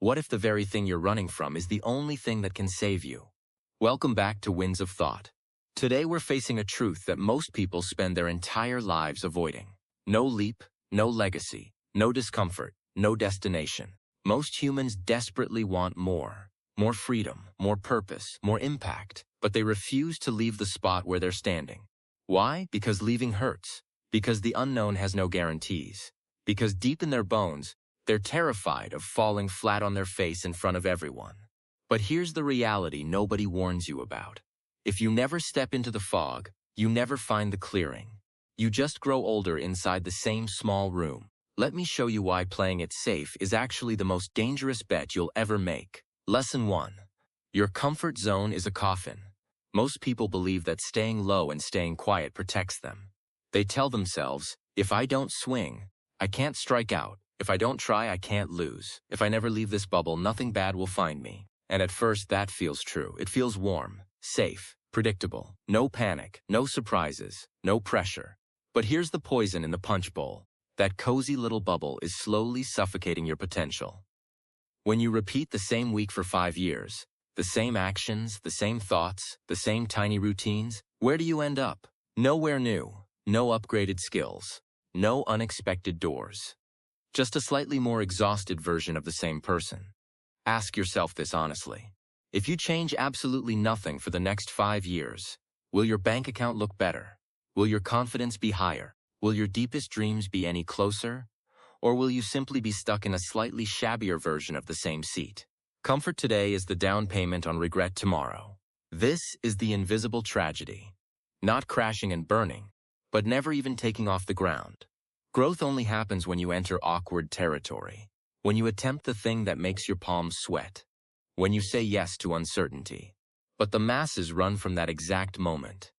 What if the very thing you're running from is the only thing that can save you? Welcome back to Winds of Thought. Today we're facing a truth that most people spend their entire lives avoiding. No leap, no legacy, no discomfort, no destination. Most humans desperately want more. More freedom, more purpose, more impact, but they refuse to leave the spot where they're standing. Why? Because leaving hurts. Because the unknown has no guarantees. Because deep in their bones, they're terrified of falling flat on their face in front of everyone. But here's the reality nobody warns you about. If you never step into the fog, you never find the clearing. You just grow older inside the same small room. Let me show you why playing it safe is actually the most dangerous bet you'll ever make. Lesson 1. Your comfort zone is a coffin. Most people believe that staying low and staying quiet protects them. They tell themselves, if I don't swing, I can't strike out. If I don't try, I can't lose. If I never leave this bubble, nothing bad will find me. And at first, that feels true. It feels warm, safe, predictable. No panic, no surprises, no pressure. But here's the poison in the punch bowl. That cozy little bubble is slowly suffocating your potential. When you repeat the same week for 5 years, the same actions, the same thoughts, the same tiny routines, where do you end up? Nowhere new, no upgraded skills, no unexpected doors. Just a slightly more exhausted version of the same person. Ask yourself this honestly. If you change absolutely nothing for the next 5 years, will your bank account look better? Will your confidence be higher? Will your deepest dreams be any closer? Or will you simply be stuck in a slightly shabbier version of the same seat? Comfort today is the down payment on regret tomorrow. This is the invisible tragedy. Not crashing and burning, but never even taking off the ground. Growth only happens when you enter awkward territory, when you attempt the thing that makes your palms sweat, when you say yes to uncertainty. But the masses run from that exact moment.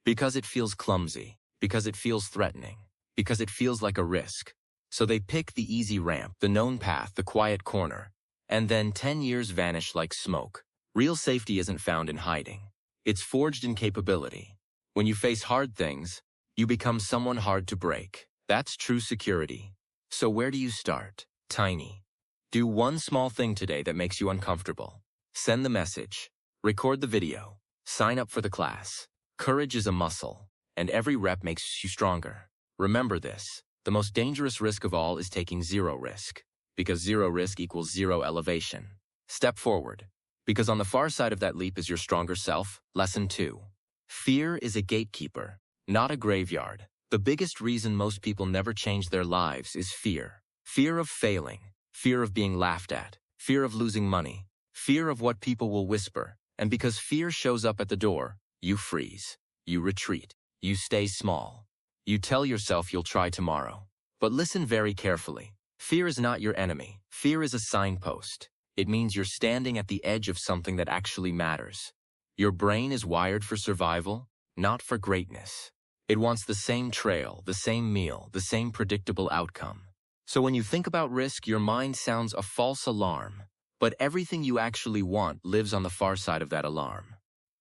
Because it feels clumsy, because it feels threatening, because it feels like a risk. So they pick the easy ramp, the known path, the quiet corner, and then 10 years vanish like smoke. Real safety isn't found in hiding. It's forged in capability. When you face hard things, you become someone hard to break. That's true security. So where do you start? Tiny. Do one small thing today that makes you uncomfortable. Send the message. Record the video. Sign up for the class. Courage is a muscle, and every rep makes you stronger. Remember this. The most dangerous risk of all is taking zero risk. Because zero risk equals zero elevation. Step forward. Because on the far side of that leap is your stronger self. Lesson 2. Fear is a gatekeeper, not a graveyard. The biggest reason most people never change their lives is fear. Fear of failing, fear of being laughed at, fear of losing money, fear of what people will whisper. And because fear shows up at the door, you freeze, you retreat, you stay small. You tell yourself you'll try tomorrow. But listen very carefully. Fear is not your enemy. Fear is a signpost. It means you're standing at the edge of something that actually matters. Your brain is wired for survival, not for greatness. It wants the same trail, the same meal, the same predictable outcome. So when you think about risk, your mind sounds a false alarm. But everything you actually want lives on the far side of that alarm.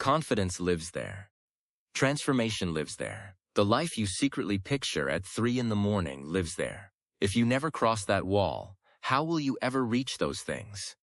Confidence lives there. Transformation lives there. The life you secretly picture at 3 in the morning lives there. If you never cross that wall, how will you ever reach those things?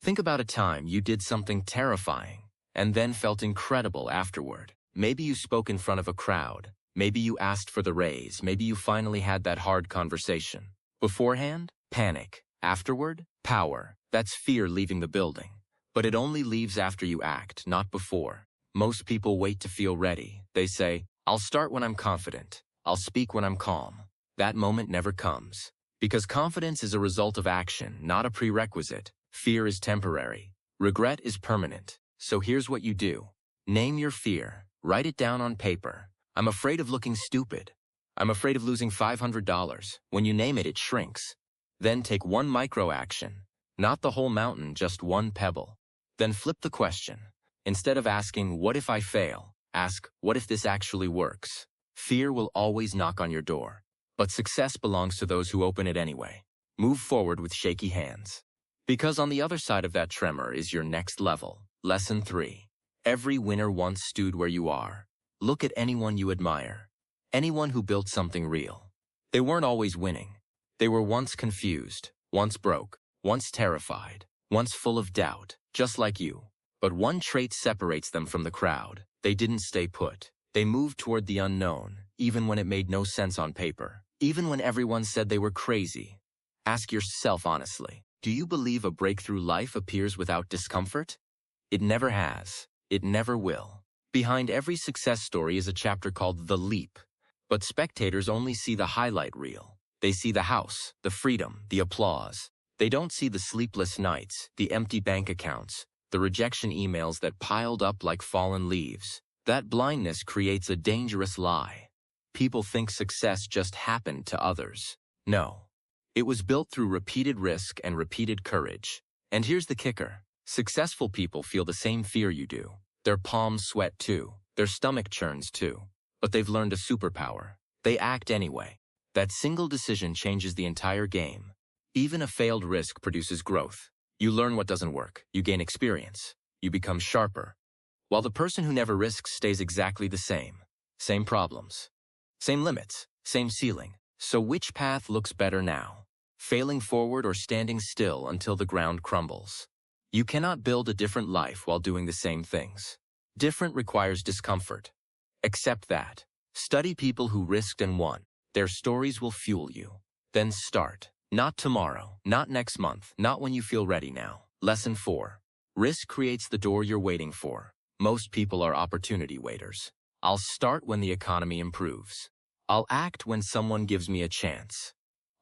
Think about a time you did something terrifying and then felt incredible afterward. Maybe you spoke in front of a crowd. Maybe you asked for the raise. Maybe you finally had that hard conversation. Beforehand, panic. Afterward, power. That's fear leaving the building. But it only leaves after you act, not before. Most people wait to feel ready. They say, I'll start when I'm confident. I'll speak when I'm calm. That moment never comes. Because confidence is a result of action, not a prerequisite. Fear is temporary. Regret is permanent. So here's what you do. Name your fear. Write it down on paper. I'm afraid of looking stupid. I'm afraid of losing $500. When you name it, it shrinks. Then take one micro action. Not the whole mountain, just one pebble. Then flip the question. Instead of asking, what if I fail? Ask, what if this actually works? Fear will always knock on your door. But success belongs to those who open it anyway. Move forward with shaky hands. Because on the other side of that tremor is your next level. Lesson 3. Every winner once stood where you are. Look at anyone you admire. Anyone who built something real. They weren't always winning. They were once confused, once broke, once terrified, once full of doubt, just like you. But one trait separates them from the crowd. They didn't stay put. They moved toward the unknown, even when it made no sense on paper. Even when everyone said they were crazy. Ask yourself honestly, do you believe a breakthrough life appears without discomfort? It never has. It never will. Behind every success story is a chapter called The Leap. But spectators only see the highlight reel. They see the house, the freedom, the applause. They don't see the sleepless nights, the empty bank accounts, the rejection emails that piled up like fallen leaves. That blindness creates a dangerous lie. People think success just happened to others. No. It was built through repeated risk and repeated courage. And here's the kicker. Successful people feel the same fear you do. Their palms sweat too. Their stomach churns too. But they've learned a superpower. They act anyway. That single decision changes the entire game. Even a failed risk produces growth. You learn what doesn't work. You gain experience. You become sharper. While the person who never risks stays exactly the same. Same problems. Same limits. Same ceiling. So which path looks better now? Failing forward or standing still until the ground crumbles? You cannot build a different life while doing the same things. Different requires discomfort. Accept that. Study people who risked and won. Their stories will fuel you. Then start. Not tomorrow, not next month, not when you feel ready now. Lesson 4. Risk creates the door you're waiting for. Most people are opportunity waiters. I'll start when the economy improves. I'll act when someone gives me a chance.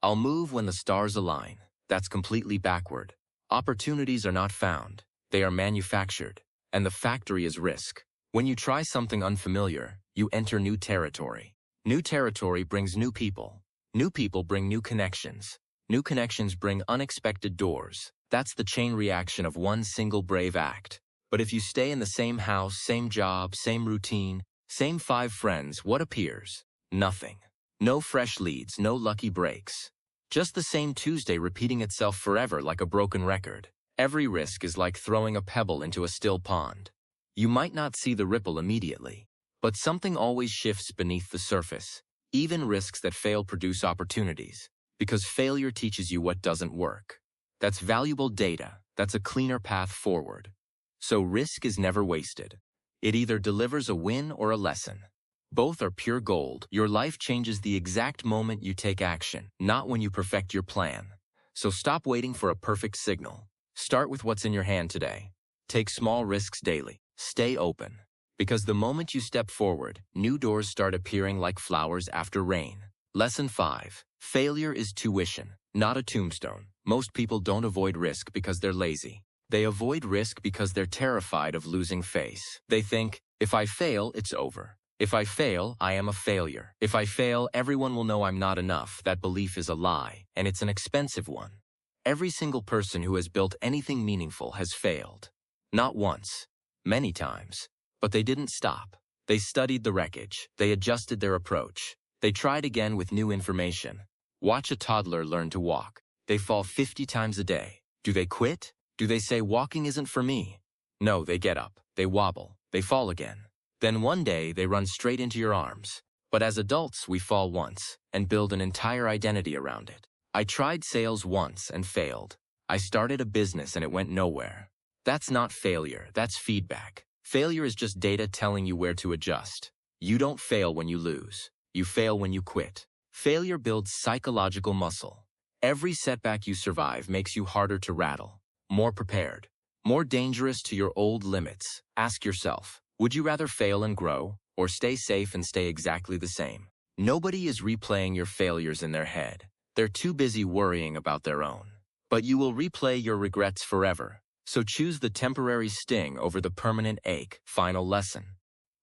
I'll move when the stars align. That's completely backward. Opportunities are not found. They are manufactured. And the factory is risk. When you try something unfamiliar, you enter new territory. New territory brings new people. New people bring new connections. New connections bring unexpected doors. That's the chain reaction of one single brave act. But if you stay in the same house, same job, same routine, same 5 friends, what appears? Nothing. No fresh leads, no lucky breaks. Just the same Tuesday repeating itself forever like a broken record. Every risk is like throwing a pebble into a still pond. You might not see the ripple immediately, but something always shifts beneath the surface. Even risks that fail produce opportunities, because failure teaches you what doesn't work. That's valuable data. That's a cleaner path forward. So risk is never wasted. It either delivers a win or a lesson. Both are pure gold. Your life changes the exact moment you take action, not when you perfect your plan. So stop waiting for a perfect signal. Start with what's in your hand today. Take small risks daily. Stay open. Because the moment you step forward, new doors start appearing like flowers after rain. Lesson 5. Failure is tuition, not a tombstone. Most people don't avoid risk because they're lazy. They avoid risk because they're terrified of losing face. They think, if I fail, it's over. If I fail, I am a failure. If I fail, everyone will know I'm not enough. That belief is a lie, and it's an expensive one. Every single person who has built anything meaningful has failed. Not once, many times. But they didn't stop. They studied the wreckage. They adjusted their approach. They tried again with new information. Watch a toddler learn to walk. They fall 50 times a day. Do they quit? Do they say walking isn't for me? No, they get up. They wobble. They fall again. Then one day they run straight into your arms. But as adults, we fall once and build an entire identity around it. I tried sales once and failed. I started a business and it went nowhere. That's not failure. That's feedback. Failure is just data telling you where to adjust. You don't fail when you lose. You fail when you quit. Failure builds psychological muscle. Every setback you survive makes you harder to rattle, more prepared, more dangerous to your old limits. Ask yourself, would you rather fail and grow, or stay safe and stay exactly the same? Nobody is replaying your failures in their head. They're too busy worrying about their own. But you will replay your regrets forever. So choose the temporary sting over the permanent ache. Final lesson.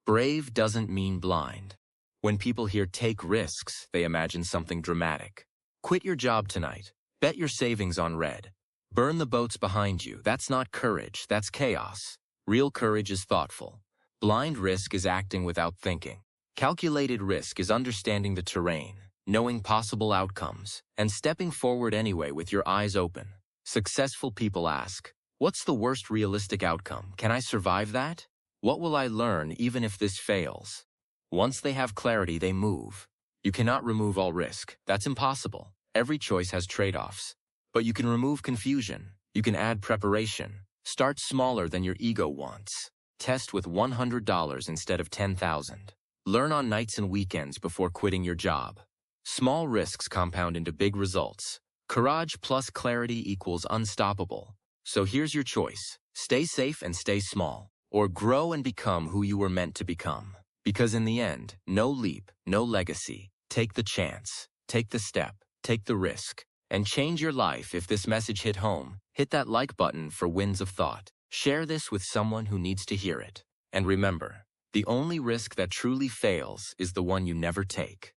Brave doesn't mean blind. When people hear take risks, they imagine something dramatic. Quit your job tonight. Bet your savings on red. Burn the boats behind you. That's not courage, that's chaos. Real courage is thoughtful. Blind risk is acting without thinking. Calculated risk is understanding the terrain, knowing possible outcomes, and stepping forward anyway with your eyes open. Successful people ask, what's the worst realistic outcome? Can I survive that? What will I learn even if this fails? Once they have clarity, they move. You cannot remove all risk. That's impossible. Every choice has trade-offs. But you can remove confusion. You can add preparation. Start smaller than your ego wants. Test with $100 instead of $10,000. Learn on nights and weekends before quitting your job. Small risks compound into big results. Courage plus clarity equals unstoppable. So here's your choice. Stay safe and stay small, or grow and become who you were meant to become. Because in the end, no leap, no legacy. Take the chance, take the step, take the risk, and change your life. If this message hit home, hit that like button for Winds of Thought. Share this with someone who needs to hear it. And remember, the only risk that truly fails is the one you never take.